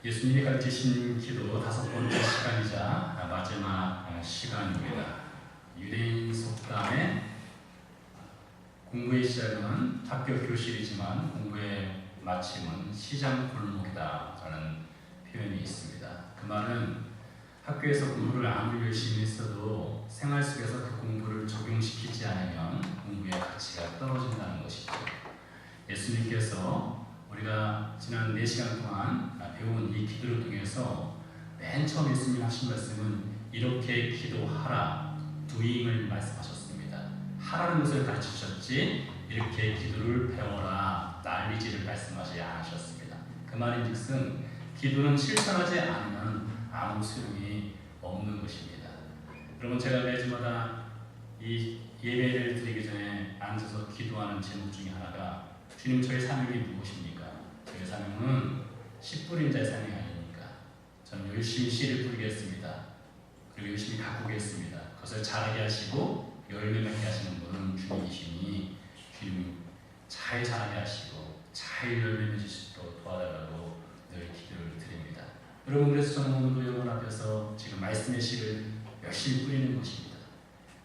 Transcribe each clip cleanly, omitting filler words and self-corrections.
예수님이 가르치신 기도 5번째 시간이자 마지막 시간입니다. 유대인 속담에 공부의 시작은 학교 교실이지만 공부의 마침은 시장 골목이다 라는 표현이 있습니다. 그 말은 학교에서 공부를 아무리 열심히 했어도 생활 속에서 그 공부를 적용시키지 않으면 공부의 가치가 떨어진다는 것이죠. 예수님께서 우리가 지난 4시간 동안 배운 이 기도를 통해서 맨 처음 예수님 하신 말씀은 이렇게 기도하라, doing을 말씀하셨습니다. 하라는 것을 가르치셨지 이렇게 기도를 배워라, 난리지를 말씀하지 않으셨습니다. 그 말인즉슨 기도는 실천하지 않으면 아무 소용이 없는 것입니다. 여러분, 제가 매주마다 이 예배를 드리기 전에 앉아서 기도하는 제목 중에 하나가 주님, 저의 사명이 무엇입니까? 저의 사명은 씨 뿌린 자의 사명이 아닙니까? 저는 열심히 씨를 뿌리겠습니다. 그리고 열심히 가꾸겠습니다. 그것을 자라게 하시고 열매 맺게 하시는 분은 주님이시니 주님 잘 자라게 하시고 잘 열매 맺을 수 있도록 도와달라고 늘 기도를 드립니다. 여러분, 그래서 저는 오늘도 여러분 앞에서 지금 말씀의 씨를 열심히 뿌리는 것입니다.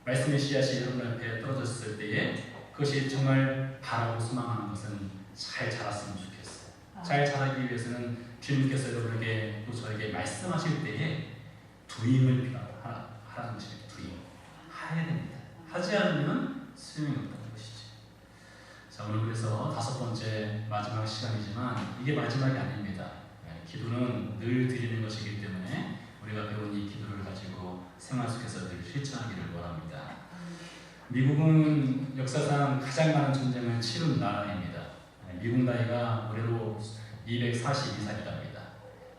말씀의 씨앗이 여러분 앞에 떨어졌을 때에 그것이 정말 바라고 소망하는 것은 잘 자랐으면 좋겠어요. 잘 자라기 위해서는 주님께서 여러분에게 또 저에게 말씀하실 때에 doing을 하라는 것입니다. doing. 해야 됩니다. 하지 않으면 소용이 없다는 것이죠. 자, 오늘 그래서 5번째 마지막 시간이지만 이게 마지막이 아닙니다. 기도는 늘 드리는 것이기 때문에 우리가 배운 이 기도를 가지고 생활 속에서 늘 실천하기를 원합니다. 미국은 역사상 가장 많은 전쟁을 치른 나라입니다. 미국 나이가 올해로 242살이랍니다.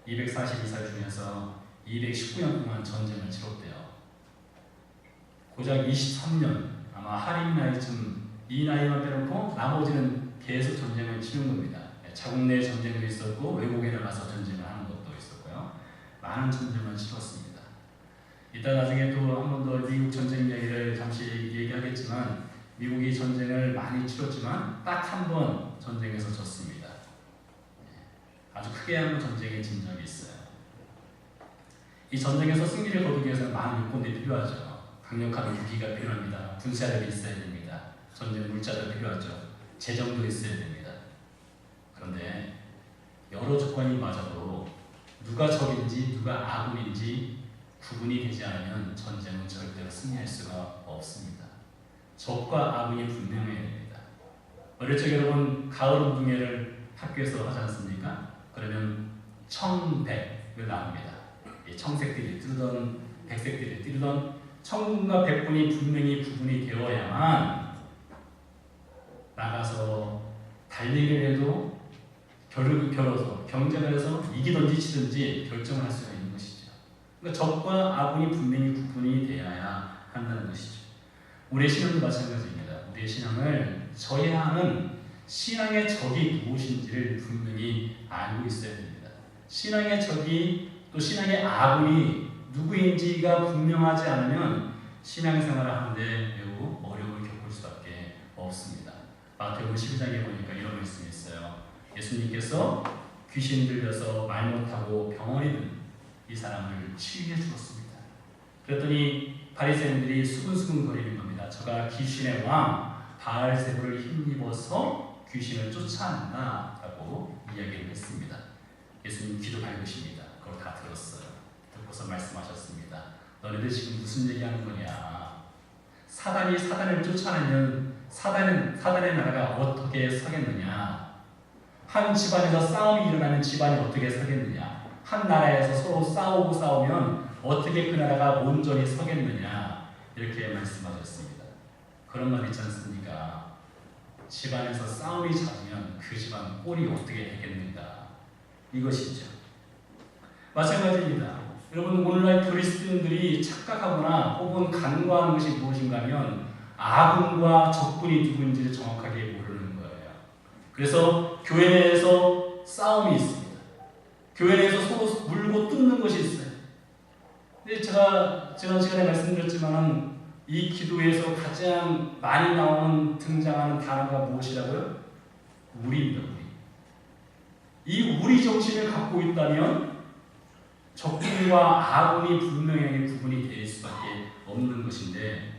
242살 중에서 219년 동안 전쟁을 치렀대요. 고작 23년, 아마 할인 나이쯤 이 나이만 빼놓고 나머지는 계속 전쟁을 치른 겁니다. 자국 내 전쟁도 있었고 외국에 나가서 전쟁을 하는 것도 있었고요. 많은 전쟁을 치렀습니다. 이따 나중에 또 한 번 더 미국 전쟁 이야기를 잠시 얘기하겠지만 미국이 전쟁을 많이 치렀지만 딱 한 번 전쟁에서 졌습니다. 아주 크게 한 전쟁에 진 적이 있어요. 이 전쟁에서 승리를 거두기 위해서는 많은 요건들이 필요하죠. 강력한 무기가 필요합니다. 군사력이 있어야 됩니다. 전쟁 물자도 필요하죠. 재정도 있어야 됩니다. 그런데 여러 조건이 맞아도 누가 적인지 누가 아군인지 구분이 되지 않으면 전쟁은 절대로 승리할 수가 없습니다. 적과 아군이 분명해야 됩니다. 어릴 적 여러분 가을 운동회를 학교에서 하지 않습니까? 그러면 청백을 나옵니다. 이 청색들이 뜨르던 백색들이 뜨르던 청군과 백군이 분명히 구분이 되어야만 나가서 달리기를 해도 겨루기 겨뤄서 경쟁을 해서 이기든지 지든지 결정을 할 수가 있는 것이죠. 그러니까 적과 아군이 분명히 구분이 되어야 한다는 것이죠. 우리의 신앙도 마찬가지입니다. 우리의 신앙을 저해하는 신앙의 적이 무엇인지를 분명히 알고 있어야 됩니다. 신앙의 적이 또 신앙의 아군이 누구인지가 분명하지 않으면 신앙생활을 하는데 매우 어려움을 겪을 수밖에 없습니다. 마태복음 12장에 보니까 이런 말씀이 있어요. 예수님께서 귀신 들려서 말 못하고 병원에 든 이 사람을 치유해 주었습니다. 그랬더니 바리새인들이 수근수근 거리는 겁니다. 저가 귀신의 왕 바알세불을 힘입어서 귀신을 쫓아낸다 라고 이야기를 했습니다. 예수님 귀도 밝으십니다. 그걸 다 들었어요. 듣고서 말씀하셨습니다. 너네들 지금 무슨 얘기하는 거냐? 사단이 사단을 쫓아내면 사단의 나라가 어떻게 서겠느냐? 한 집안에서 싸움이 일어나면 집안이 어떻게 서겠느냐? 한 나라에서 서로 싸우면 어떻게 그 나라가 온전히 서겠느냐? 이렇게 말씀하셨습니다. 그런 말 있지 않습니까? 집안에서 싸움이 잦으면 그 집안 꼴이 어떻게 되겠는가? 이것이죠. 마찬가지입니다. 여러분, 오늘날 그리스도인들이 착각하거나 혹은 간과하는 것이 무엇인가 하면 아군과 적군이 누구인지를 정확하게 모르는 거예요. 그래서 교회 내에서 싸움이 있습니다. 교회 내에서 서로 물고 뜯는 것이 있어요. 근데 제가 지난 시간에 말씀드렸지만 이 기도에서 가장 많이 등장하는 단어가 무엇이라고요? 우리입니다. 우리. 이 우리 정신을 갖고 있다면 적군과 아군이 분명하게 구분이 될 수밖에 없는 것인데,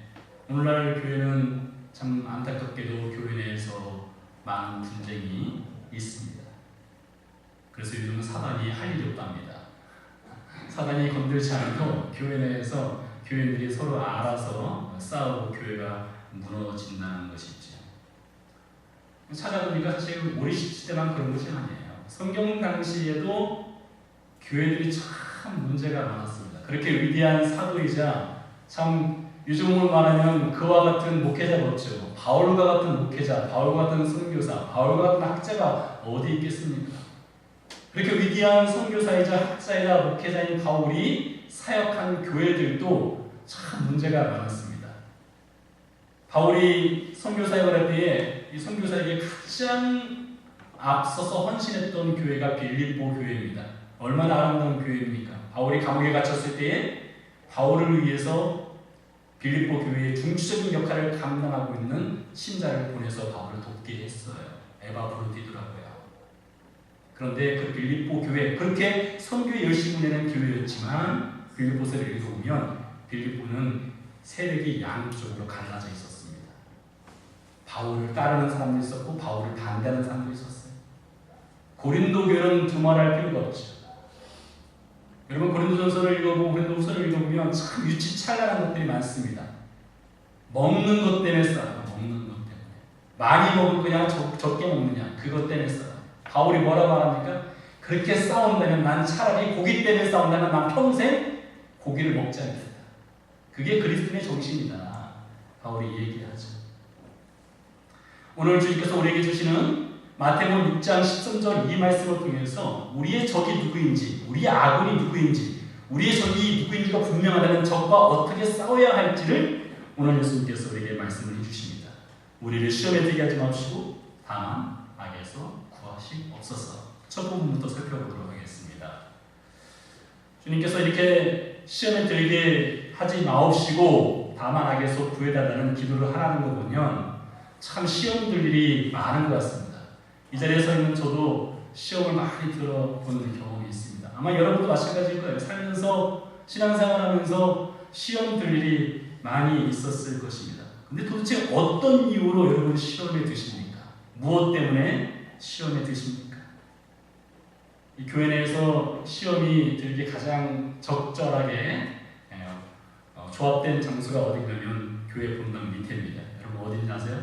오늘날 교회는 참 안타깝게도 교회 내에서 많은 분쟁이 있습니다. 그래서 요즘은 사단이 할 일이 없답니다. 사단이 건들지 않고 교회 내에서 교인들이 서로 알아서 싸우고 교회가 무너진다는 것이죠. 찾아보니까 사실 우리 시대만 그런 것이 아니에요. 성경 당시에도 교회들이 참 문제가 많았습니다. 그렇게 위대한 사도이자 참 요즘으로 말하면 그와 같은 목회자가 없죠. 바울과 같은 목회자, 바울과 같은 선교사, 바울과 같은 학자가 어디 있겠습니까? 그렇게 위대한 선교사이자 학자이자 목회자인 바울이 사역한 교회들도 참 문제가 많았습니다. 바울이 선교사역을 할 때에 이 선교사에게 가장 앞서서 헌신했던 교회가 빌립보 교회입니다. 얼마나 아름다운 교회입니까? 바울이 감옥에 갇혔을 때에 바울을 위해서 빌립보 교회의 중추적인 역할을 감당하고 있는 신자를 보내서 바울을 돕게 했어요. 에바브로디더라고요. 그런데 그 빌립보 교회, 그렇게 선교에 열심히 내는 교회였지만 빌립보서를 읽어보면 빌립보는 세력이 양쪽으로 갈라져 있었습니다. 바울을 따르는 사람도 있었고 바울을 반대하는 사람도 있었어요. 고린도 교회는 두말할 필요가 없죠. 여러분 고린도전서를 읽어보고 고린도후서를 읽어보면 참 유치찬란한 것들이 많습니다. 먹는 것 때문에 싸워요. 먹는 것 때문에. 많이 먹을 거냐 적게 먹느냐 그것 때문에 싸워요. 바울이 뭐라고 말합니까? 그렇게 싸운다면 난 차라리 고기 때문에 싸운다면 난 평생 고기를 먹지 않겠다. 그게 그리스도인의 정신이다. 바울이 얘기하죠. 오늘 주님께서 우리에게 주시는 마태복음 6장 13절 이 말씀을 통해서 우리의 적이 누구인지, 우리의 아군이 누구인지, 우리의 적이 누구인지가 분명하다는 적과 어떻게 싸워야 할지를 오늘 예수님께서 우리에게 말씀을 해주십니다. 우리를 시험에 들게 하지 마시고 다만 악에서 구하시옵소서. 첫 부분부터 살펴보도록 하겠습니다. 주님께서 이렇게 시험에 들게 하지 마옵시고 다만 악에서 구해달라는 기도를 하라는 거 보면 참 시험 들 일이 많은 것 같습니다. 이 자리에 서 있는 저도 시험을 많이 들어보는 경험이 있습니다. 아마 여러분도 마찬가지일 거예요. 살면서 신앙생활하면서 시험 들 일이 많이 있었을 것입니다. 근데 도대체 어떤 이유로 여러분 시험에 드십니까? 무엇 때문에 시험에 드십니까? 이 교회 내에서 시험이 들기 가장 적절하게 조합된 장소가 어디냐면 교회 본당 밑에입니다. 여러분 어딘지 아세요?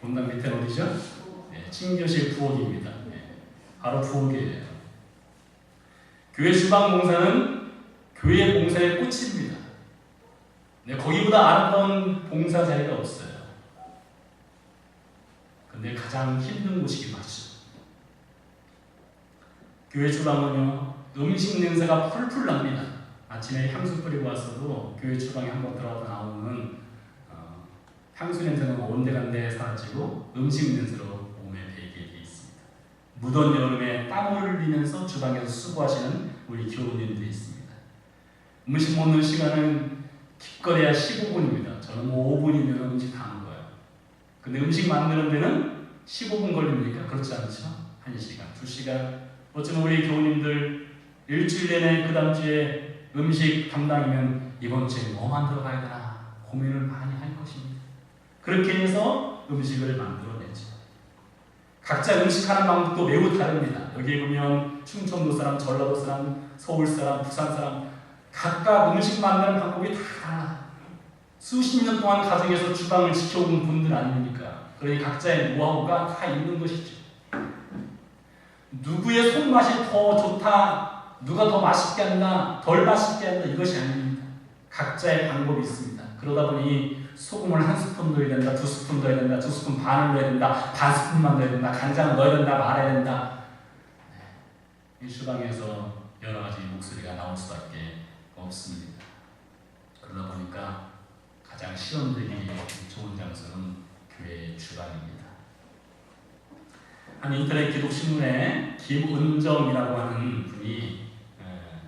본당 밑에는 어디죠? 친교실 부엌입니다. 바로 부엌이에요. 교회 주방 봉사는 교회 봉사의 꽃입니다. 거기보다 아름다운 봉사 자리가 없어요. 근데 가장 힘든 곳이기도 하죠. 교회 주방은요, 음식 냄새가 풀풀 납니다. 아침에 향수 뿌리고 왔어도 교회 주방에 한번 들어가서 나오는 향수 냄새는 온데간데 사라지고 음식 냄새로 몸에 배이게 되어 있습니다. 무더운 여름에 땀을 흘리면서 주방에서 수고하시는 우리 교우님들이 있습니다. 음식 먹는 시간은 기껏해야 15분입니다. 저는 5분이면 음식 다 한 거예요. 근데 음식 만드는 데는 15분 걸립니까? 그렇지 않죠? 1시간, 2시간. 어쩌면 우리 교우님들 일주일 내내 그 다음 주에 음식 담당이면 이번 주에 뭐 만들어 가야 되나 고민을 많이 할 것입니다. 그렇게 해서 음식을 만들어내죠. 각자 음식하는 방법도 매우 다릅니다. 여기 보면 충청도 사람, 전라도 사람, 서울 사람, 부산 사람 각각 음식 만드는 방법이 다 달라. 수십 년 동안 가정에서 주방을 지켜온 분들 아닙니까? 그러니 각자의 노하우가 다 있는 것이죠. 누구의 손맛이 더 좋다, 누가 더 맛있게 한다, 덜 맛있게 한다 이것이 아닙니다. 각자의 방법이 있습니다. 그러다 보니 소금을 1스푼 넣어야 된다, 2스푼 넣어야 된다, 2스푼 반을 넣어야 된다, 반 스푼만 넣어야 된다, 간장을 넣어야 된다, 말아야 된다. 이 주방에서 여러 가지 목소리가 나올 수밖에 없습니다. 그러다 보니까 가장 시험되기 좋은 장소는 교회의 주방입니다. 한 인터넷 기독신문에 김은정이라고 하는 분이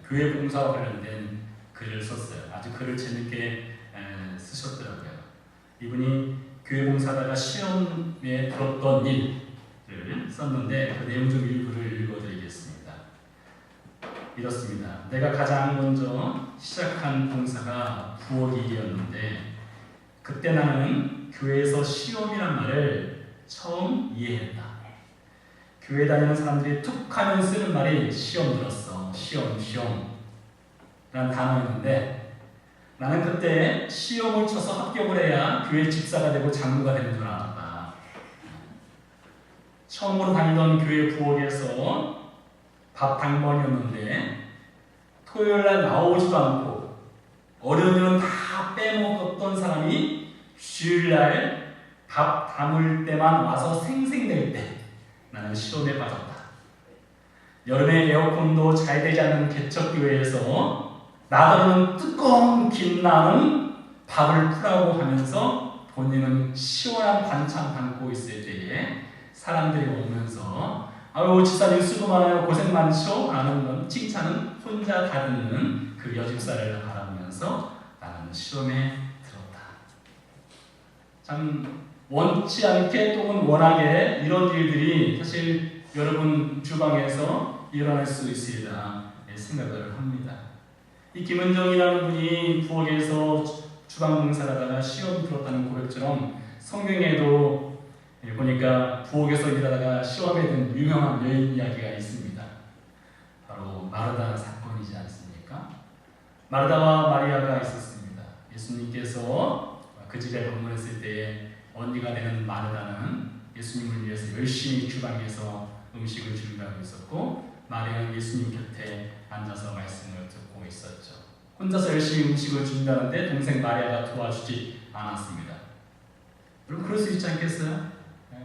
교회 봉사와 관련된 글을 썼어요. 아주 글을 재밌게 쓰셨더라고요. 이분이 교회 봉사하다가 시험에 들었던 일을 글을 썼는데 그 내용 중 일부를 읽어드리겠습니다. 이렇습니다. 내가 가장 먼저 시작한 봉사가 부엌 일이었는데 그때 나는 교회에서 시험이란 말을 처음 이해했다. 교회 다니는 사람들이 툭 하면 쓰는 말이 시험 들었어. 시험 라는 단어였는데 나는 그때 시험을 쳐서 합격을 해야 교회 집사가 되고 장로가 되는 줄 알았다. 처음으로 다니던 교회 부엌에서 밥 당번이었는데 토요일날 나오지도 않고 어려우면 다 빼먹었던 사람이 주일날 밥 담을 때만 와서 생색낼 때 나는 시험에 빠졌다. 여름에 에어컨도 잘 되지 않는 개척교회에서 나더러는 뜨거운 김나는 밥을 푸라고 하면서 본인은 시원한 반찬 담고 있을 때에 사람들이 오면서 아유 집사님 수고 많아요 고생 많죠? 라는 칭찬은 혼자 다 듣는 그 여집사를 바라보면서 나는 시험에 들었다. 참 원치 않게 또는 워낙에 이런 일들이 사실 여러분 주방에서 일어날 수 있으리라 생각을 합니다. 이 김은정이라는 분이 부엌에서 주방 봉사를 하다가 시험 들었다는 고백처럼 성경에도 보니까 부엌에서 일하다가 시험에 든 유명한 여인 이야기가 있습니다. 바로 마르다 사건이지 않습니까? 마르다와 마리아가 있었습니다. 예수님께서 그 집에 방문했을 때에 언니가 되는 마르다는 예수님을 위해서 열심히 주방에서 음식을 준비하고 있었고 마리아는 예수님 곁에 앉아서 말씀을 듣고 있었죠. 혼자서 열심히 음식을 준비하는데 동생 마리아가 도와주지 않았습니다. 여러분 그럴 수 있지 않겠어요?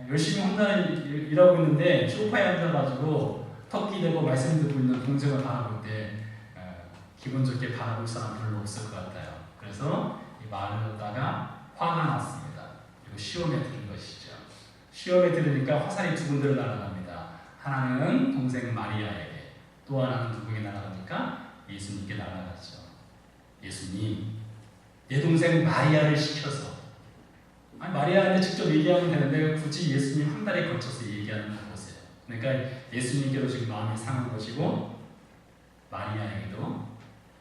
열심히 혼자 일하고 있는데 소파에 앉아가지고 턱 기대고 말씀 듣고 있는 동생을 바라볼 때 기분 좋게 바라볼 사람 별로 없을 것 같아요. 그래서 이 마르다가 화가 났습니다. 그리고 시험에 들은 것이죠. 시험에 들으니까 화살이 두 군데로 날아갑니다. 하나는 동생 마리아에게, 또 하나는 누구에게 날아갑니까? 예수님께 날아가죠. 예수님, 내 동생 마리아를 시켜서, 아니 마리아한테 직접 얘기하면 되는데 굳이 예수님 한 달에 걸쳐서 얘기하는 거 보세요. 그러니까 예수님께도 지금 마음이 상한 것이고 마리아에게도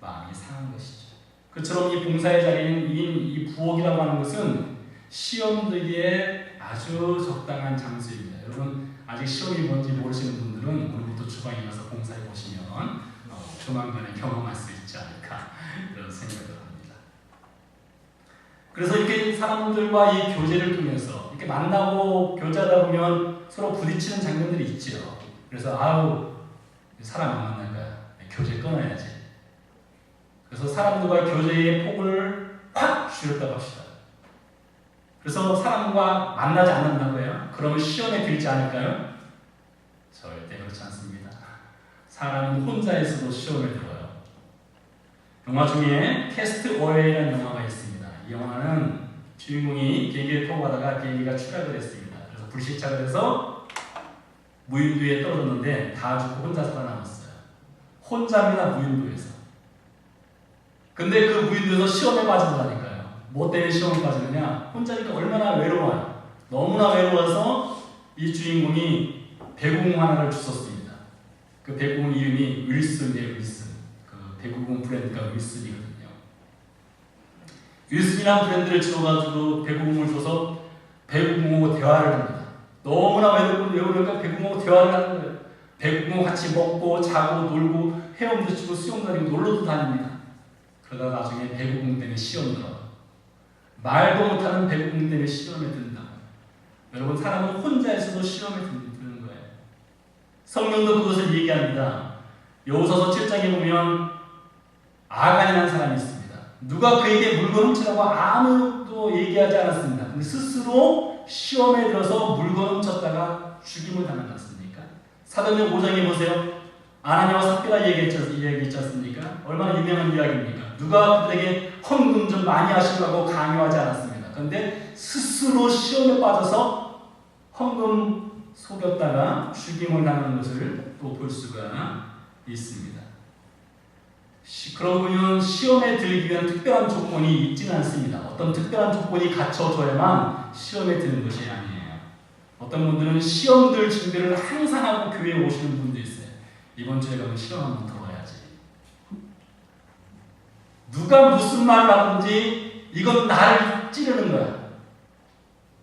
마음이 상한 것이죠. 그처럼 이 봉사의 자리인 이 부엌이라고 하는 것은 시험 들기에 아주 적당한 장소입니다. 여러분 아직 시험이 뭔지 모르시는 분들은 오늘부터 주방에 가서 봉사해 보시면 조만간에 경험할 수 있지 않을까 이런 생각을 합니다. 그래서 이렇게 사람들과 이 교제를 통해서 이렇게 만나고 교제하다 보면 서로 부딪히는 장면들이 있죠. 그래서 아우 사람 안 만날 거야. 교제 끊어야지. 그래서 사람들과 교제의 폭을 확 줄였다고 합시다. 그래서 사람과 만나지 않는다고 해요. 그러면 시험에 들지 않을까요? 절대 그렇지 않습니다. 사람은 혼자에서도 시험에 들어요. 영화 중에 캐스트 어웨이라는 영화가 있습니다. 이 영화는 주인공이 비행기를 타고 가다가 비행기가 추락을 했습니다. 그래서 불시착을 해서 무인도에 떨어졌는데 다 죽고 혼자 살아남았어요. 혼자입니다. 무인도에서. 근데 그 무인도에서 시험에 빠진다니까요. 뭐 때문에 시험에 빠지느냐? 혼자니까 얼마나 외로워요. 너무나 외로워서 이 주인공이 배구공 하나를 주웠습니다. 그 배구공 이름이 윌슨이에요. 윌슨. 그 배구공 브랜드가 윌슨이거든요. 윌슨이라는 브랜드를 지어가지고 배구공을 줘서 배구공하고 대화를 합니다. 너무나 외로우니까 배구공하고 대화를 하는 거예요. 배구공 같이 먹고 자고 놀고 헤엄도 치고 수영 다니고 놀러도 다닙니다. 그러다 나중에 배구공 때문에 시험 들어요. 말도 못하는 배구공 때문에 시험에 든다. 여러분 사람은 혼자에서도 시험에 드는 거예요. 성경도 그것을 얘기합니다. 여호수아서 7장에 보면 아간이라는 사람이 있습니다. 누가 그에게 물건 훔치라고 아무도 얘기하지 않았습니다. 근데 스스로 시험에 들어서 물건 훔쳤다가 죽임을 당하지 않습니까? 사도행전 5장에 보세요. 아나니아와 삽비라 얘기했지 않습니까? 얼마나 유명한 이야기입니까? 누가 그들에게 헌금 좀 많이 하시라고 강요하지 않았습니다. 그런데 스스로 시험에 빠져서 헌금 속였다가 죽임을 당하는 것을 또 볼 수가 있습니다. 그러고 보면 시험에 들기 위한 특별한 조건이 있지는 않습니다. 어떤 특별한 조건이 갖춰져야만 시험에 드는 것이 아니에요. 어떤 분들은 시험들 준비를 항상 하고 교회에 오시는 분도 있어요. 이번 주에 가면 시험 한번 더 봐야지. 누가 무슨 말을 하든지 이건 나를 찌르는 거야.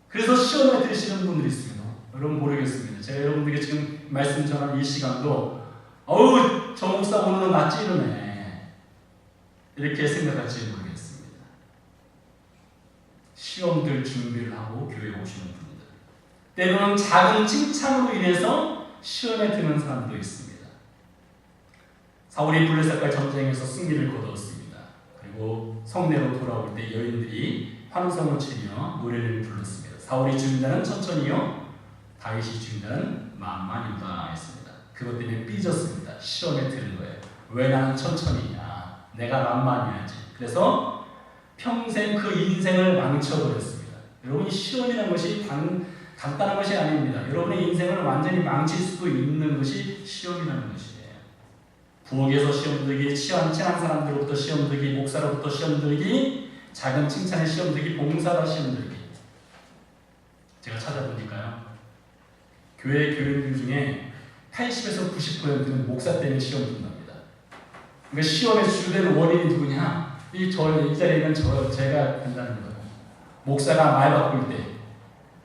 그래서 시험에 들으시는 분들이 있습니다. 여러분 모르겠습니다. 제가 여러분들에게 지금 말씀 전하는 이 시간도 어우 저 목사 오늘은 나 찌르네 이렇게 생각할지 모르겠습니다. 시험들 준비를 하고 교회에 오시는 분들, 때로는 작은 칭찬으로 인해서 시험에 드는 사람도 있습니다. 사울이 블레셋과의 전쟁에서 승리를 거두었습니다. 그리고 성내로 돌아올 때 여인들이 환성을 치며 노래를 불렀습니다. 사울이 죽인 자는 천천히요, 다윗이 죽인 자는 만만히다 했습니다. 그것 때문에 삐졌습니다. 시험에 드는 거예요. 왜 나는 천천히냐, 내가 만만해야지. 그래서 평생 그 인생을 망쳐버렸습니다. 여러분이 시험이라는 것이 간단한 것이 아닙니다. 여러분의 인생을 완전히 망칠 수도 있는 것이 시험이라는 것이에요. 부엌에서 시험 들기, 친한 사람들로부터 시험 들기, 목사로부터 시험 들기, 작은 칭찬에 시험 들기, 봉사다 시험 들기. 제가 찾아보니까요, 교회 교인들 중에 80에서 90%는 목사 때문에 시험 든답니다. 그러니까 시험의 주된 원인이 누구냐? 이 자리에 있는 제가 된다는 거예요. 목사가 말 바꿀 때,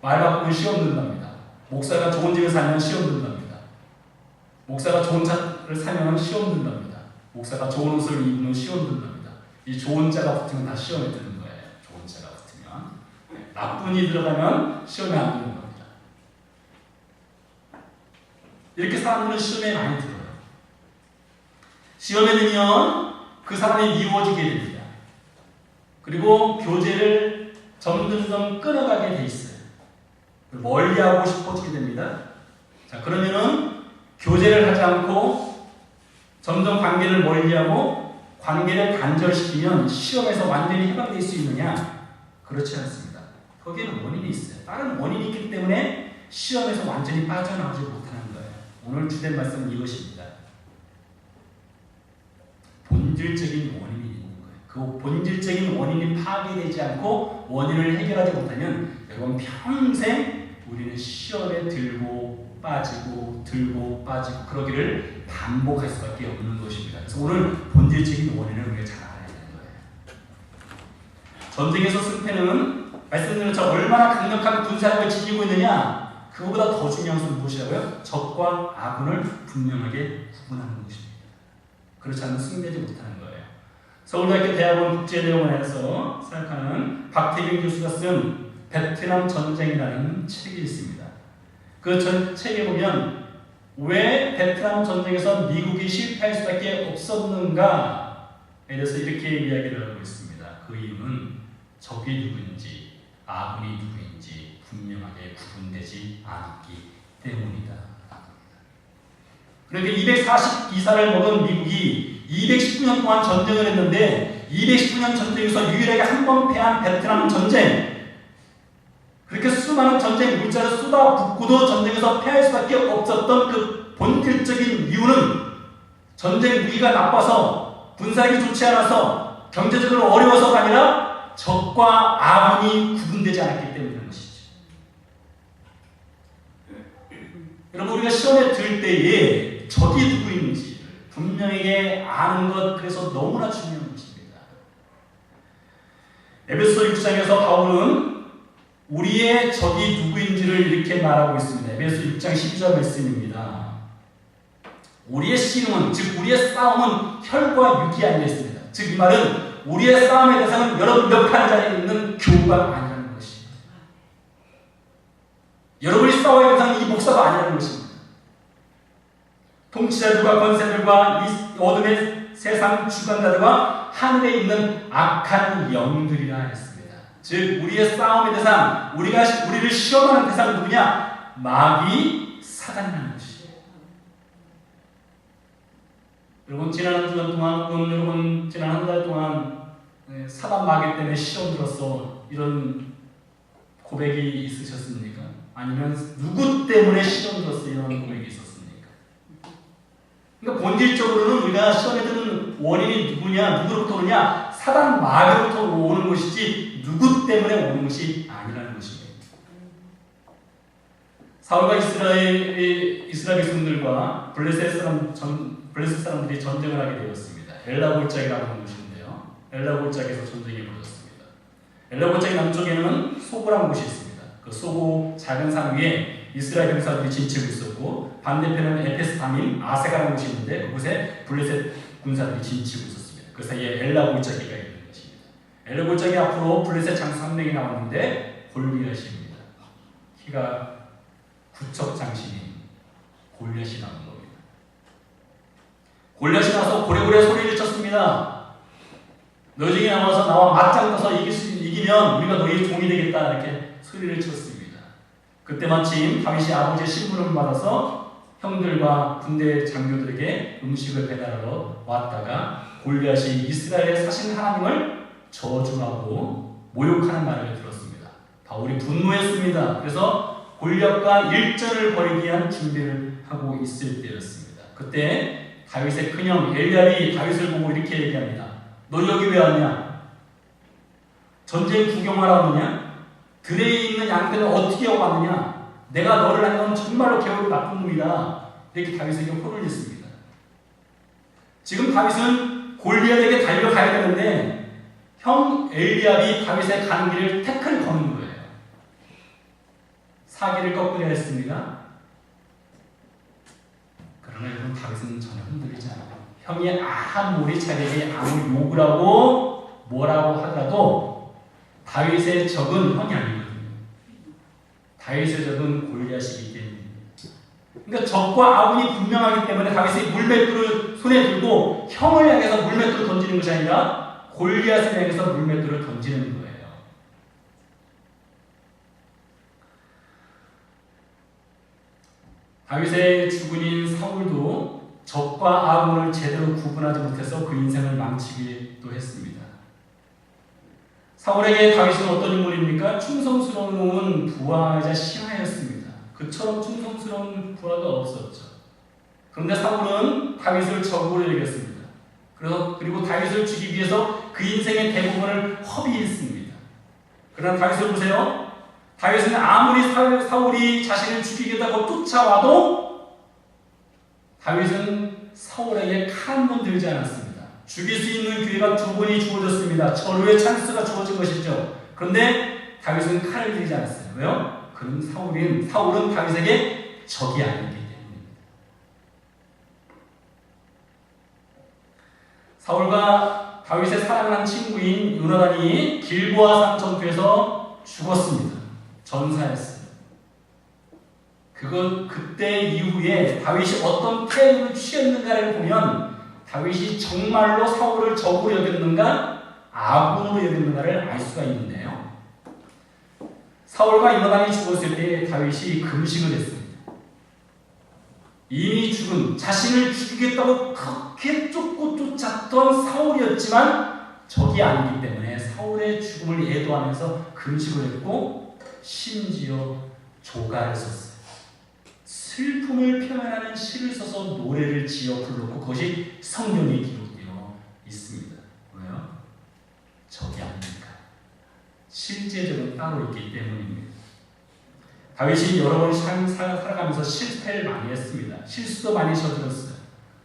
말 바꾸면 시험 든답니다. 목사가 좋은 집에 살면 시험 든답니다. 목사가 좋은 차를 사면 시험 든답니다. 목사가 좋은 옷을 입으면 시험 든답니다. 이 좋은 자가 붙으면 다 시험에 드는 거예요. 좋은 자가 붙으면. 나쁜이 들어가면 시험에 안 드는 겁니다. 이렇게 사람들은 시험에 많이 들어요. 시험에 들면 그 사람이 미워지게 됩니다. 그리고 교제를 점점 끊어가게 돼 있어요. 멀리하고 싶어지게 됩니다. 자, 그러면은 교제를 하지 않고 점점 관계를 멀리하고 관계를 단절시키면 시험에서 완전히 해방될 수 있느냐? 그렇지 않습니다. 거기에는 원인이 있어요. 다른 원인이 있기 때문에 시험에서 완전히 빠져나오지 못하는 거예요. 오늘 주된 말씀은 이것입니다. 본질적인 원인이 있는 거예요. 그 본질적인 원인이 파괴되지 않고 원인을 해결하지 못하면 여러분 평생 우리는 시험에 들고 빠지고 그러기를 반복할 수밖에 없는 것입니다. 그래서 오늘 본질적인 원인을 우리가 잘 알아야 되는 거예요. 전쟁에서 승패는 말씀드린 것처럼 얼마나 강력한 군사력을 지니고 있느냐, 그거보다 더 중요한 것은 무엇이라고요? 적과 아군을 분명하게 구분하는 것입니다. 그렇지 않으면 승리하지 못하는 거예요. 서울대학교 대학원 국제대학원에서 생각하는 박태균 교수가 쓴 베트남 전쟁이라는 책이 있습니다. 그 책에 보면 왜 베트남 전쟁에서 미국이 실패할 수밖에 없었는가에 대해서 이렇게 이야기를 하고 있습니다. 그 이유는 적이 누구인지 아군이 누구인지 분명하게 구분되지 않았기 때문이다. 그러니까 242살을 먹은 미국이 219년 동안 전쟁을 했는데 219년 전쟁에서 유일하게 한 번 패한 베트남 전쟁, 그렇게 수많은 전쟁 물자를 쏟아붓고도 전쟁에서 패할 수밖에 없었던 그 본질적인 이유는 전쟁 무기가 나빠서 군사력이 좋지 않아서 경제적으로 어려워서가 아니라 적과 아군이 구분되지 않았기 때문인 것이죠. 여러분, 우리가 시험에 들 때에 적이 누구인지 분명하게 아는 것, 그래서 너무나 중요한 것입니다. 에베소 6장에서 바울은 우리의 적이 누구인지를 이렇게 말하고 있습니다. 에베소 6장 12절 말씀입니다. 우리의 씨름은, 즉 우리의 싸움은 혈과 육이 아니라 있습니다. 즉 이 말은 우리의 싸움의 대상은 여러분 옆에 자리에 있는 교우가 아니라는 것입니다. 여러분이 싸워야 할 대상은 이 목사가 아니라는 것입니다. 통치자들과 권세들과 이 어둠의 세상 주관자들과 하늘에 있는 악한 영들이라 했습니다. 즉 우리의 싸움의 대상, 우리를 시험하는 대상은 누구냐? 마귀, 사단이라는 것이에요. 여러분, 지난 한 주간 동안 혹은 여러분 지난 한 달 동안 사단 마귀 때문에 시험 들었어, 이런 고백이 있으셨습니까? 아니면 누구 때문에 시험 들었어, 이런 고백이 있었습니까? 그러니까 본질적으로는 우리가 시험에 드는 원인이 누구냐, 누구로부터 오느냐? 사단 마귀로부터 오는 것이지 누구 때문에 오는 것이 아니라는 것입니다. 사울과 이스라엘 백성들과 블레셋 사람들이 전쟁을 하게 되었습니다. 엘라 골짜기라는 곳인데요. 엘라 골짜기에서 전쟁이 벌어졌습니다. 엘라 골짜기 남쪽에는 소고라는 곳이 있습니다. 그 소고 작은 산 위에 이스라엘 병사들이 진치고 있었고, 반대편에는 에페스 다민 아세가라는 곳이 있는데 그곳에 블레셋 군사들이 진치고 있었습니다. 그 사이에 엘라 골짜기가 있는 것입니다. 엘라 골짜기 앞으로 블레셋 장수 한 명이 나왔는데 골리앗입니다. 키가 구척장신인 골리앗이 나온 겁니다. 골리앗이 나와서 고래고래 소리를 쳤습니다. 너 중에 나와서 나와 맞짱 떠서 이기면 우리가 너희의 종이 되겠다, 이렇게 소리를 쳤습니다. 그때 마침 다윗이 아버지의 신분을 받아서 형들과 군대 장교들에게 음식을 배달하러 왔다가 골리앗이 이스라엘의 사신 하나님을 저주하고 모욕하는 말을 들었습니다. 바울이 분노했습니다. 그래서 골리앗과 일전을 벌이기 위한 준비를 하고 있을 때였습니다. 그때 다윗의 큰형 엘리압이 다윗을 보고 이렇게 얘기합니다. 너 여기 왜 왔냐? 전쟁 구경하러 왔느냐? 들에 있는 양들은 어떻게 왔느냐? 내가 너를 한 건 정말로 개울이 나쁜 놈이다. 이렇게 다윗에게 혼을 냈습니다. 지금 다윗은 골리앗에게 달려가야 되는데 형 엘리압이 다윗의 가는 길을 태클 거는 거예요. 사기를 꺾으려 했습니다. 그러나 여러분, 다윗은 전혀 흔들리지 않아요. 형이 아무리 자기에게 아무리 욕을 하고 뭐라고 하더라도 다윗의 적은 형이 아니거든요. 다윗의 적은 골리앗이기 때문입니다. 그러니까 적과 아군이 분명하기 때문에 다윗이 물맷돌을 손에 들고 형을 향해서 물맷돌을 던지는 것이 아니라 골리앗을 향해서 물맷돌을 던지는 거예요. 다윗의 주군인 사울도 적과 아군을 제대로 구분하지 못해서 그 인생을 망치기도 했습니다. 사울에게 다윗은 어떤 인물입니까? 충성스러운 부하이자 신하였습니다. 그처럼 충성스러운 부하가 없었죠. 그런데 사울은 다윗을 적으로 여겼습니다. 그리고 다윗을 죽이기 위해서 그 인생의 대부분을 허비했습니다. 그러나 다윗을 보세요. 다윗은 아무리 사울이 자신을 죽이겠다고 쫓아와도 다윗은 사울에게 칼 한 번 들지 않았습니다. 죽일 수 있는 기회가 2번이 주어졌습니다. 절호의 찬스가 주어진 것이죠. 그런데 다윗은 칼을 들지 않았어요. 왜요? 그럼 사울은 다윗에게 적이 아니기 때문입니다. 사울과 다윗의 사랑하는 친구인 요나단이 길보아 산 전투에서 죽었습니다. 전사했어요. 그때 이후에 다윗이 어떤 태도를 취했는가를 보면 다윗이 정말로 사울을 적으로 여겼는가 아군으로 여겼는가를 알 수가 있는데요. 사울과 요나단이 죽었을 때 다윗이 금식을 했습니다. 이미 죽은 자신을 죽이겠다고 그렇게 쫓고 쫓았던 사울이었지만 적이 아니기 때문에 사울의 죽음을 애도하면서 금식을 했고 심지어 조가를 썼어요. 슬픔을 표현하는 시를 써서 노래를 지어 불렀고 그것이 성경에 기록되어 있습니다. 왜요? 적이 아닙니까? 실제 적은 따로 있기 때문입니다. 다윗이 여러 번 살아가면서 실패를 많이 했습니다. 실수도 많이 저질렀어요.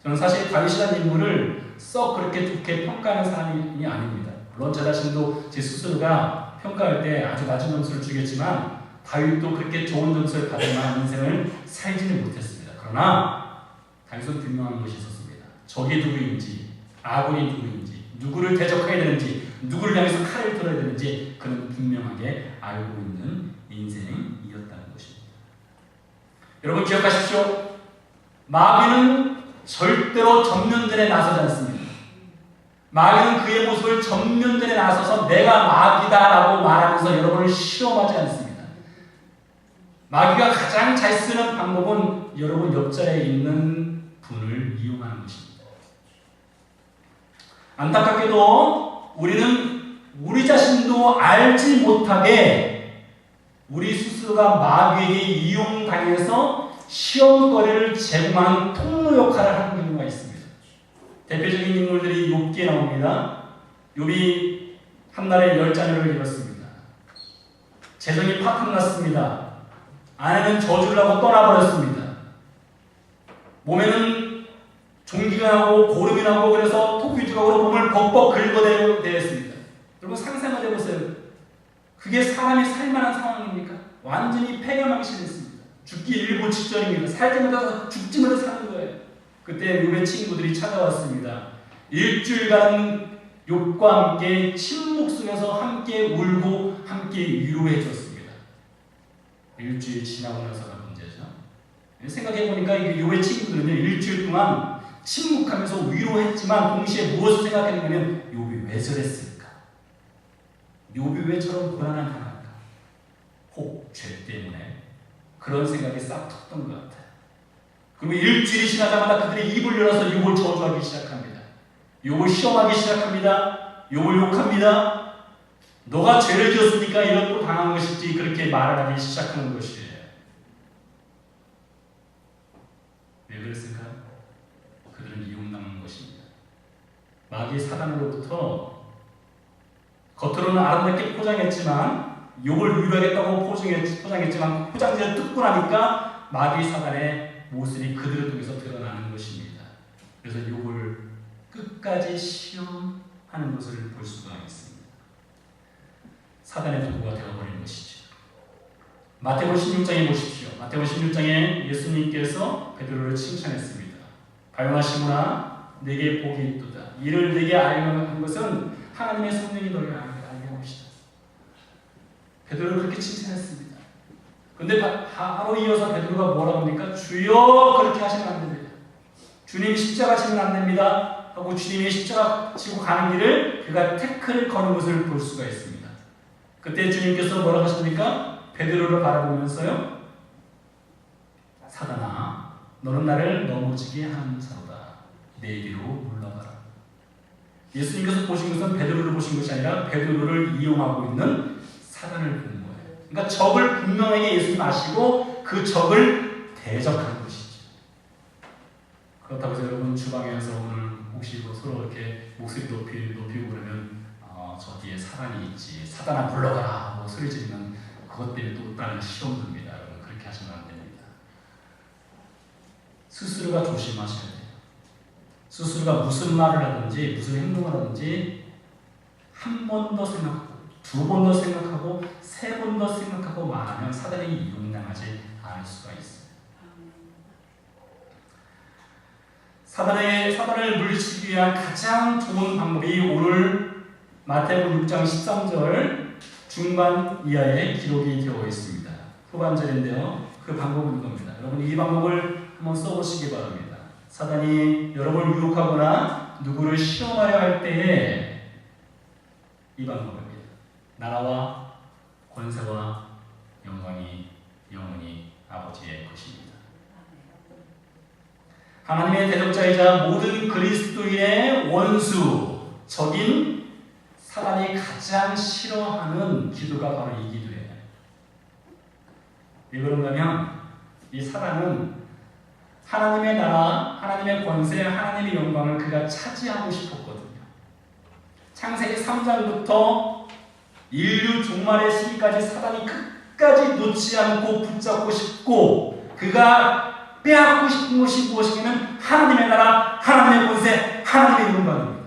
저는 사실 다윗이라는 인물을 썩 그렇게 좋게 평가하는 사람이 아닙니다. 물론 저 자신도 제 스스로가 평가할 때 아주 낮은 점수를 주겠지만 다윗도 그렇게 좋은 점수를 받을 만한 인생을 살지는 못했습니다. 그러나 다윗은 분명한 것이 있었습니다. 적이 누구인지, 아군이 누구인지, 누구를 대적해야 되는지, 누구를 향해서 칼을 들어야 되는지 그는 분명하게 알고 있는 인생이었다는 것입니다. 여러분 기억하십시오. 마귀는 절대로 전면전에 나서지 않습니다. 마귀는 그의 모습을 전면전에 나서서 내가 마귀다라고 말하면서 여러분을 실험하지 않습니다. 마귀가 가장 잘 쓰는 방법은 여러분 옆자리에 있는 분을 이용하는 것입니다. 안타깝게도 우리는 우리 자신도 알지 못하게 우리 스스로가 마귀에게 이용당해서 시험거리를 제공하는 통로 역할을 하는 경우가 있습니다. 대표적인 인물들이 욥기에 나옵니다. 욥이 한날에 10자녀를 잃었습니다. 재정이 파탄났습니다. 아내는 저주를 하고 떠나버렸습니다. 몸에는 종기가 나고 고름이 나고 그래서 토끼주걱으로 몸을 벅벅 긁어대었습니다. 여러분 상상을 해보세요. 그게 사람이 살만한 상황입니까? 완전히 폐가망신했습니다. 죽기 일보 직전입니다. 살지 못해서 죽지 못해서 사는 거예요. 그때 욥의 친구들이 찾아왔습니다. 일주일간 욥과 함께 침묵 속에서 함께 울고 함께 위로해 줬습니다. 일주일 지나고 나서가 문제죠. 생각해보니까 욥의 친구들은요, 일주일 동안 침묵하면서 위로했지만 동시에 무엇을 생각했냐면 욥이 왜 저랬을까? 욥이 왜 저런 고난을 당할까? 혹 죄 때문에 그런 생각이 싹 텄던 것 같아요. 그리고 일주일이 지나자마자 그들이 입을 열어서 욥을 저주하기 시작합니다. 욥을 시험하기 시작합니다. 욥을 욕합니다. 너가 죄를 지었으니까 이런 거 당한 것이지, 그렇게 말을 하기 시작하는 것이에요. 왜 그랬을까요? 그들은 이용당한 것입니다. 마귀 사단으로부터 겉으로는 아름답게 포장했지만, 욥을 위로하겠다고 포장했지만 포장지를 뜯고 나니까 마귀 사단의 모습이 그들을 통해서 드러나는 것입니다. 그래서 욥을 끝까지 시험하는 것을 볼 수가 있습니다. 사단의 도구가 되어버린 것이죠. 마태복음 16장에 보십시오. 마태복음 16장에 예수님께서 베드로를 칭찬했습니다. 발용하 시몬아, 내게 복이 있도다. 이를 내게 알려는 것은 하나님의 성령이 너를 알게 하고 계시다. 베드로를 그렇게 칭찬했습니다. 근데 바로 이어서 베드로가 뭐라고 합니까? 주여, 그렇게 하시면 안 됩니다. 주님이 십자가 지면 안 됩니다 하고 주님이 십자가 지고 가는 길을 그가 태클을 거는 것을 볼 수가 있습니다. 그때 주님께서 뭐라고 하십니까? 베드로를 바라보면서요, 사단아, 너는 나를 넘어지게 하는 자로다. 내게로 물러가라. 예수님께서 보신 것은 베드로를 보신 것이 아니라 베드로를 이용하고 있는 사단을 본 거예요. 그러니까 적을 분명하게 예수님 아시고 그 적을 대적하는 것이죠. 그렇다고 해서 여러분 주방에서 오늘 혹시 서로 이렇게 목소리 높이고 그러면 저 뒤에 사단이 있지, 사단아 물러가라 하고 소리 지르면 그것 때문에 또 다른 시험 듭니다. 여러분 그렇게 하시면 안 됩니다. 스스로가 조심하셔야 돼요. 스스로가 무슨 말을 하든지 무슨 행동을 하든지 한 번 더 생각하고 두 번 더 생각하고 세 번 더 생각하고 말하면 사단에게 이용당하지 않을 수가 있어요. 사단을 물리치기 위한 가장 좋은 방법이 오늘 마태복음 6장 13절 중반 이하에 기록이 되어 있습니다. 후반절인데요. 그 방법은 이겁니다. 여러분 이 방법을 한번 써보시기 바랍니다. 사단이 여러분을 유혹하거나 누구를 시험하려 할 때에 이 방법입니다. 나라와 권세와 영광이 영원히 아버지의 것입니다. 하나님의 대적자이자 모든 그리스도인의 원수, 적인 사단이 가장 싫어하는 기도가 바로 이 기도예요. 왜 그런가 하면 이 사단은 하나님의 나라, 하나님의 권세, 하나님의 영광을 그가 차지하고 싶었거든요. 창세기 3장부터 인류 종말의 시기까지 사단이 끝까지 놓지 않고 붙잡고 싶고 그가 빼앗고 싶은 것이 무엇이냐면 하나님의 나라, 하나님의 권세, 하나님의 영광입니다.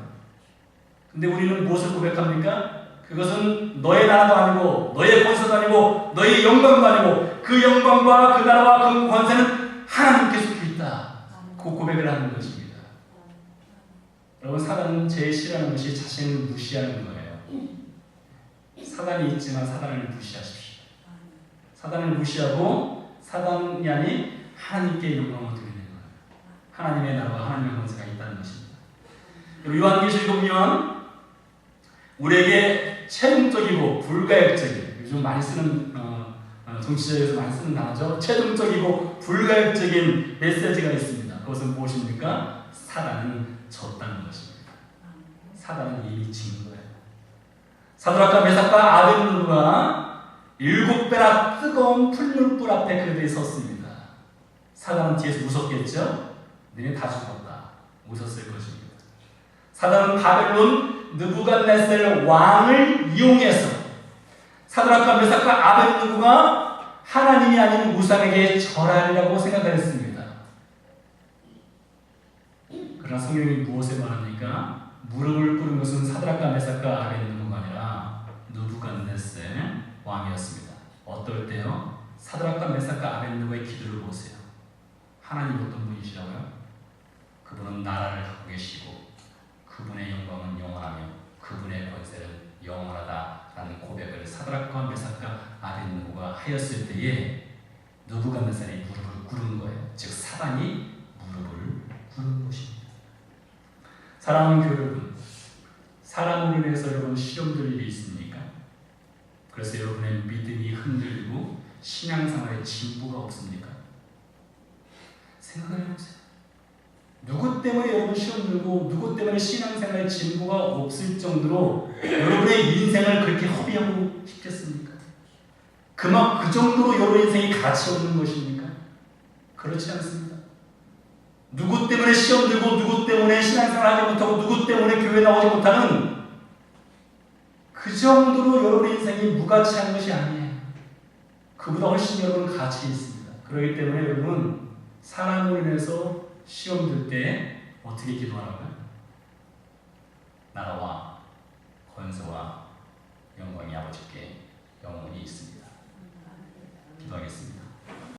근데 우리는 무엇을 고백합니까? 그것은 너의 나라도 아니고 너의 권세도 아니고 너의 영광도 아니고 그 영광과 그 나라와 그 권세는 하나님께 속해 있다. 그 고백을 하는 것입니다. 여러분 사단은 제일 싫어하는 것이 자신을 무시하는 거예요. 사단이 있지만 사단을 무시하십시오. 사단을 무시하고 사단이 아닌 하나님께 영광을 드리는 거예요. 하나님의 나라와 하나님의 권세가 있다는 것입니다. 요한계시록 보면 우리에게 최종적이고 불가역적인, 요즘 많이 쓰는 정치적에서 많이 쓰는 단어죠. 최종적이고 불가역적인 메시지가 있습니다. 그것은 무엇입니까? 사단은 졌다는 것입니다. 사단은 이미 진 거예요. 사드락과 메삭과 아벳느고가 7배나 뜨거운 풀물불 앞에 그들이 섰습니다. 사단은 뒤에서 웃었겠죠? 너네 다 죽었다. 웃었을 것입니다. 사단은 바벨론 느부갓네살 왕을 이용해서 사드락과 메삭과 아벳느고가 하나님이 아닌 우상에게 절하리라고 생각했습니다. 그러나 성경이 무엇에 말합니까? 무릎을 꿇은 것은 사드락과 메삭과 아벤느고가 아니라 느부갓네살 왕이었습니다. 어떨 때요? 사드락과 메삭과 아벤느고의 기도를 보세요. 하나님 어떤 분이시라고요? 그분은 나라를 갖고 계시고 그분의 영광은 영원하며 그분의 권세는 영원하다라는 고백을 사드락과 메삭과 아벤느고가 하였을 때에 느부갓네살이 무릎을 꿇은 거예요. 즉 사단이 무릎을 꿇은 것입니다. 사랑하는 교회 여러분, 사람으로 인해서 여러분 시험될 일이 있습니까? 그래서 여러분의 믿음이 흔들리고 신앙생활에 진보가 없습니까? 생각해보세요. 누구 때문에 여러분 시험 들고 누구 때문에 신앙생활에 진보가 없을 정도로 여러분의 인생을 그렇게 허비하고 싶겠습니까? 그 정도로 여러분 인생이 가치 없는 것입니까? 그렇지 않습니다. 누구 때문에 시험 들고 누구 때문에 신앙생활 하지 못하고 누구 때문에 교회 나오지 못하는 그 정도로 여러분의 인생이 무가치한 것이 아니에요. 그보다 훨씬 여러분 가치 있습니다. 그렇기 때문에 여러분 사람으로 인해서 시험 들 때 어떻게 기도하라고요? 나라와 권세와 영광이 아버지께 영원히 있습니다. 기도하겠습니다.